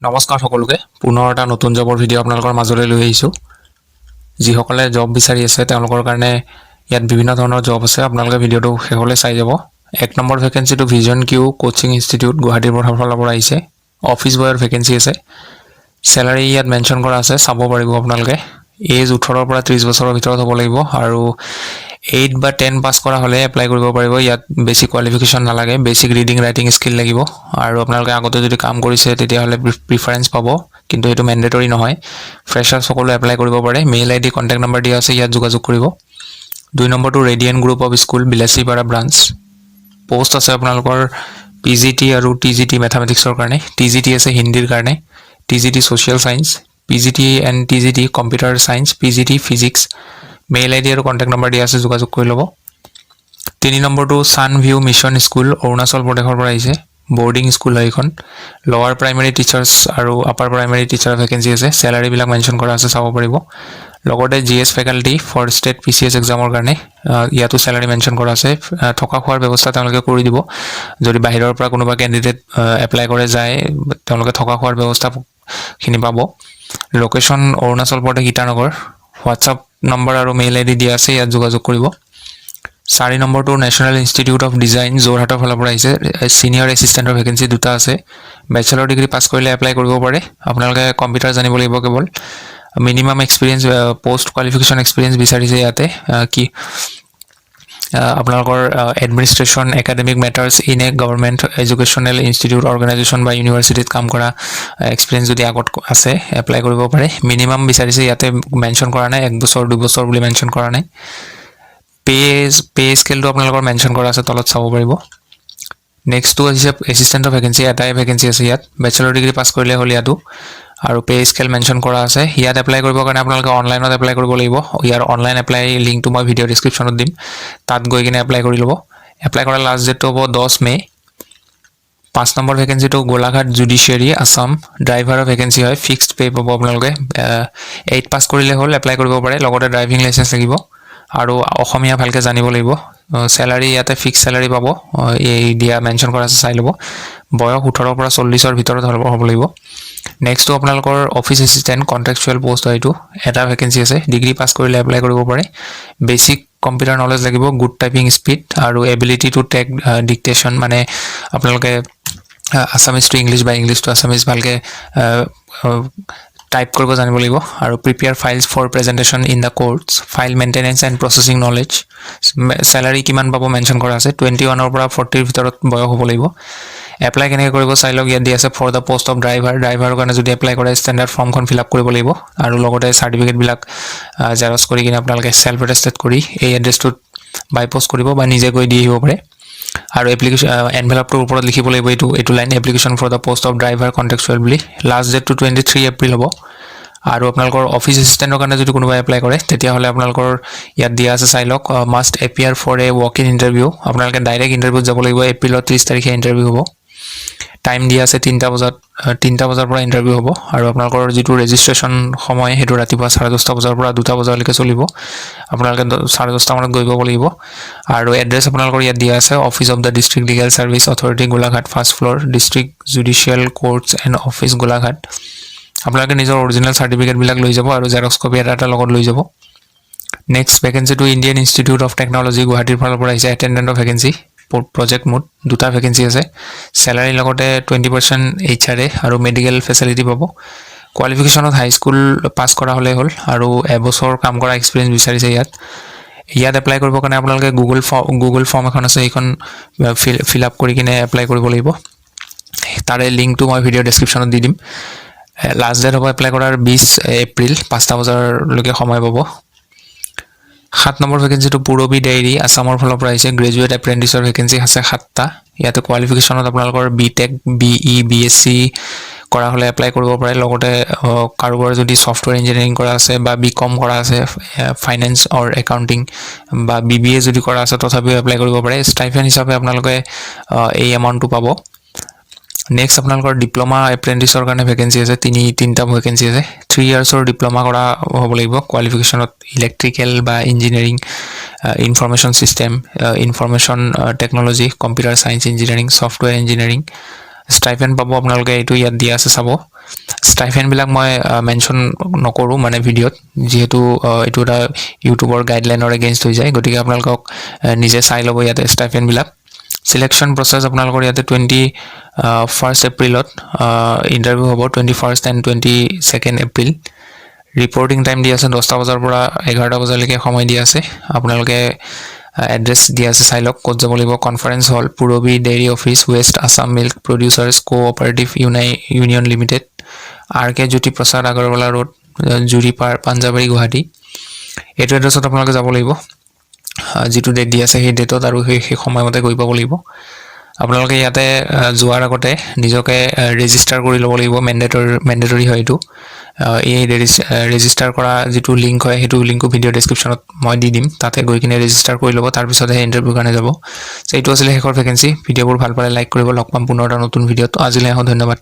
নমস্কাৰ সকলোকে পুনৰ এটা নতুন জবৰ ভিডিঅ' আপোনালোকৰ মাজলৈ লৈ আহিছোঁ যিসকলে জব বিচাৰি আছে তেওঁলোকৰ কাৰণে ইয়াত বিভিন্ন ধৰণৰ জব আছে আপোনালোকে ভিডিঅ'টো শেষলৈ চাই যাব এক নম্বৰ ভেকেন্সিটো ভিজন কিউ কোচিং ইনষ্টিটিউট গুৱাহাটীৰ ফালৰ পৰা আহিছে অফিচ বয়ৰ ভেকেন্সি আছে স্যালাৰি ইয়াত মেনশ্যন কৰা আছে চাব পাৰিব আপোনালোকে এজ 18 পৰা 30 বছৰৰ ভিতৰত হ'ব লাগিব আৰু 8 বা 10 পাস কৰা হলে এপ্লাই কৰিব পাৰিব ইয়াত বেসিক কোৱালিফিকেশন নালাগে বেসিক ৰিডিং ৰাইটিং স্কিল লাগিব আৰু আপোনালোকে আগতে যদি কাম কৰিছে তেতিয়া হলে প্ৰিফাৰেন্স পাব কিন্তু এটো ম্যান্ডেটৰি নহয় ফ্ৰেছাৰ সকলো এপ্লাই কৰিব পাৰে মেইল আইডি কন্টাক্ট নম্বৰ দিয়া আছে ইয়াত যোগাযোগ কৰিব দুই নম্বৰটো Radiant group of school Bilasipara branch post আছে আপোনালোকৰ পিজিটি আৰু টিজিটি ম্যাথমেটিক্সৰ কাৰণে টিজিটি আছে হিন্দীৰ কাৰণে TGT social science PGT and TGT computer science PGT physics mail ID আৰু কন্টাক্ট নম্বৰ দিয়া আছে যোগাযোগ কৰি ল'ব তিনি নম্বৰটো Sun View mission school Arunachal প্ৰদেশৰ পৰা আহিছে boarding স্কুল হয় এখন লোৱাৰ প্ৰাইমাৰী টিচাৰ্স আৰু আপাৰ প্ৰাইমাৰী টিচাৰ ভেকেন্সি আছে স্যালাৰি বিলাক মেনশ্যন কৰা আছে চাব পাৰিব লগতে GS faculty for state PCS এক্সামৰ কাৰণে ইয়াতো স্যালাৰি মেনশ্যন কৰা আছে থকা খোৱাৰ ব্যৱস্থা তেওঁলোকে কৰি দিব যদি বাহিৰৰ পৰা কোনোবা ক্যান্ডিডেট এপ্লাই কৰে যায় তেওঁলোকে থকা খোৱাৰ ব্যৱস্থা খিনি পাব লোকেশন অৰুণাচল প্ৰদেশ ইটানগৰ হোৱাটসঅ্যাপ নম্বৰ আৰু মেইল আইডি দিয়া আছে ইয়াত যোগাযোগ কৰিব 4 নম্বৰটো নেশনাল ইনষ্টিটিউট অফ ডিজাইন যোৰহাটৰ ফালৰ পৰা আহিছে সিনিয়ৰ এসিস্ট্যান্টৰ ভেকেন্সি দুটা আছে ব্যাচেলৰ ডিগ্ৰী পাস কৰিলে এপ্লাই কৰিব পাৰে আপোনালোকে কম্পিউটাৰ জানিব লাগিব কেৱল minimum experience post qualification experience বিচাৰিছে ইয়াতে কি আপোনালোকৰ administration academic matters in a government educational institute organisation বা ইউনিভাৰ্সিটিত কাম কৰা এক্সপেৰিয়েন্স যদি আগত আছে এপ্লাই কৰিব পাৰে মিনিমাম বিচাৰিছে ইয়াতে মেনশ্যন কৰা নাই 1 বছৰ 2 বছৰ বুলি মেনশ্যন কৰা নাই পে স্কেলটো আপোনালোকৰ মেনশ্যন কৰা আছে তলত চাব পাৰিব নেক্সট টু আছে এসিস্ট্যান্টৰ ভেকেন্সি এটাই ভেকেন্সি আছে ইয়াত ব্যাচেলৰ ডিগ্ৰী পাস কৰিলে হ'ল ইয়াতো আৰু পে স্কেল মেনশ্যন কৰা আছে ইয়াত এপ্লাই কৰিবৰ কাৰণে আপোনালোকে অনলাইনত এপ্লাই কৰিব লাগিব ইয়াৰ অনলাইন এপ্লাই লিংকটো মই ভিডিও ডেসক্ৰিপচনত দিম তাত গৈ কিনে এপ্লাই কৰি ল'ব এপ্লাই কৰাৰ লাষ্ট ডেটটো হ'ব 10 মে 5 নম্বৰ ভেকেন্সিটো গোলাঘাট জুডিশিয়াৰী আসাম ড্ৰাইভাৰৰ ভেকেন্সি হয় ফিক্সড পে পাব আপোনালোকে 8 পাস কৰিলে হ'ল এপ্লাই কৰিব পাৰে লগতে ড্ৰাইভিং লাইসেন্স লাগিব আৰু অসমীয়া ভালকে জানিব লাগিব স্যালাৰি ইয়াতে ফিক্স স্যালাৰি পাব এই দিয়া মেনশ্যন কৰা আছে চাই ল'ব বয়স 18 পৰা 40 ৰ ভিতৰত হ'ব লাগিব নেক্সট আপোনালোকৰ অফিস এসিস্ট্যান্ট কন্ট্ৰাকচুৱেল পোষ্ট হয় এইটো এটা ভেকেন্সি আছে ডিগ্ৰী পাস কৰিলে এপ্লাই কৰিব পাৰে বেসিক কম্পিউটাৰ নলেজ লাগিব গুড টাইপিং স্পিড আৰু এবিলিটি টু টেক ডিক্টেশন মানে আপোনালোকে আসামিজ টু ইংলিশ বা ইংলিশ টু আসামিজ ভালকে টাইপ কৰিব জানিব লাগিব আৰু prepare files for presentation in the courts file maintenance and processing knowledge salary কিমান পাব মেনশ্যন কৰা আছে 21 ৰ পৰা 40 ৰ ভিতৰত বয়স হ'ব লাগিব এপ্লাই কেনেকৈ কৰিব চাই লওক ইয়াত দিয়া আছে ফৰ দা পোষ্ট অফ ড্ৰাইভাৰৰ কাৰণে যদি এপ্লাই কৰে ষ্টেণ্ডাৰ্ড ফৰ্মখন ফিল আপ কৰিব লাগিব আৰু লগতে সাৰ্টিফিকেট বিলাক জেৰক্স কৰি কিনে আপোনালোকে সেলফ এটেস্টেড কৰি এই এড্ৰেছটোত বাই পোষ্ট কৰিব বা নিজে গৈ দি আহিব পাৰে আৰু এপ্লিকেশন এনভেলপটোৰ ওপৰত লিখিব লাগিব এইটো line application for the post of driver contractual বুলি লাষ্ট ডেট টু 23 এপ্ৰিল হ'ব আৰু আপোনালোকৰ অফিস এসিস্ট্যান্টৰ কাৰণে যদি কোনোবা এপ্লাই কৰে তেতিয়া হলে আপোনালোকৰ ইয়াত দিয়া আছে চাই লওক must appear for a walk in interview আপোনালোকে ডাইৰেক্ট ইন্টাৰভিউত যাব লাগিব এপ্ৰিলৰ 30 তাৰিখে ইন্টাৰভিউ হ'ব টাইম দিয়া আছে 3টা বজাৰ পৰা ইন্টাৰভিউ হ'ব আৰু আপোনালোকৰ যেটো ৰেজিষ্ট্ৰেচন সময় হেতু ৰাতিপুৱা 10:30 বজাৰ পৰা 2টা বজালৈকে চলিব আপোনালোকে 10:30 মানত গৈ পাব লাগিব আৰু এড্ৰেছ আপোনালোকৰ ইয়াত দিয়া আছে office of the district legal service authority Golaghat first floor district judicial courts and office Golaghat আপোনালোকে নিজৰ অৰিজিনাল সাৰ্টিফিকেট বিলাক লৈ যাব আৰু জেৰক্স কপি এটা লগত লৈ যাব next vacancy to Indian Institute of Technology গুৱাহাটীৰ ফালৰ পৰা আহিছে এটেন্ডেন্টৰ ভেকেন্সি প্ৰজেক্ট মোড দুটা ভেকেন্সি আছে স্যালাৰি লগতে 20% এইচআৰএ আৰু মেডিকেল ফেসিলিটি পাব কোৱালিফিকেশনত হাই স্কুল পাস কৰা হলে হ'ল আৰু এবছৰ কাম কৰা এক্সপেৰিয়েন্স বিচাৰিছে ইয়াত এপ্লাই কৰিবৰ কাৰণে আপোনালোকে গুগল ফৰ্ম এখন আছে এইখন ফিল আপ কৰি কিনে এপ্লাই কৰিব লাগিব তাৰে লিংকটো মই ভিডিও ডেসক্ৰিপচনত দি দিম লাষ্ট ডেট হ'ব এপ্লাই কৰাৰ 20 এপ্ৰিল 5টা বজালৈকে সময় পাব 7 নম্বৰ ভেকেন্সিটো পুৰবি ডায়েৰী আসামৰ ফালৰ পৰা আহিছে গ্ৰেজুৱেট এপ্ৰেন্টিছৰ ভেকেন্সি আছে 7টা ইয়াতে কোৱালিফিকেশনত আপোনালোকৰ বিটেক বিই বিএসসি কৰা হলে এপ্লাই কৰিব পাৰে লগতে কাৰোবাৰ যদি সফটওয়্যাৰ ইঞ্জিনিয়াৰিং কৰা আছে বা বিকম কৰা আছে ফাইনান্স অৰ একাউন্টিং বা বিবিএ যদি কৰা আছে তথাপিও এপ্লাই কৰিব পাৰে ষ্টাইপেন্ড হিচাপে আপোনালোকে এই এমাউন্টটো পাব নেক্সট আপোনালোকৰ ডিপ্লোমা এপ্ৰেন্টিছৰ কাৰণে ভেকেন্সি আছে তিনিটা ভেকেন্সি আছে 3 ইয়াৰ্ছৰ ডিপ্লোমা কৰা হ'ব লাগিব কোৱালিফিকেশনত ইলেক্ট্ৰিকেল বা engineering information system information technology computer science engineering software engineering stipend পাব আপোনালোকে, এইটো ইয়াত দিয়া আছে চাব। ষ্টাইফেণ্ডবিলাক মই মেনশ্যন নকৰোঁ মানে ভিডিঅ'ত, যিহেতু এইটো এটা ইউটিউবৰ গাইডলাইনৰ এগেইনষ্ট হৈ যায়, গতিকে আপোনালোকক নিজে চাই ল'ব ইয়াতে ষ্টাইফেণ্ডবিলাক। চিলেকশ্যন প্ৰচেছ আপোনালোকৰ ইয়াতে 21 এপ্ৰিলত ইণ্টাৰভিউ হ'ব, 21 এণ্ড 22 এপ্ৰিল। ৰিপৰ্টিং টাইম দি আছে 10টা বজাৰ পৰা 11টা বজালৈকে সময় দিয়া আছে। আপোনালোকে এড্ৰেছ দিয়া আছে, চাই লওক ক'ত যাব লাগিব। Conference hall, Purabi dairy office, west Assam milk producers cooperative union limited, RK Jyoti Prasad Agarwala road, Juripar, Panjabari, Guwahati. এইটো এড্ৰেছত আপোনালোকে যাব লাগিব, যিটো ডেট দি আছে সেই ডেটত, আৰু সেই সময়মতে গৈ পাব লাগিব। আপোনালোকে ইয়াতে যোৱাৰ আগতে নিজকে ৰেজিষ্টাৰ কৰি ল'ব লাগিব, মেণ্ডেটৰী হয় এইটো। এই ৰেজিষ্টাৰ কৰা যিটো লিংক হয়, সেইটো লিংকো ভিডিঅ' ডেছক্ৰিপশ্যনত মই দি দিম, তাতে গৈ কিনে ৰেজিষ্টাৰ কৰি ল'ব, তাৰপিছতহে ইণ্টাৰভিউৰ কাৰণে যাব। এইটো আছিলে শেষৰ ভেকেঞ্চি। ভিডিঅ'বোৰ ভাল পালে লাইক কৰিব। লগ পাম পুনৰ এটা নতুন ভিডিঅ'ত। আজিলৈ ধন্যবাদ।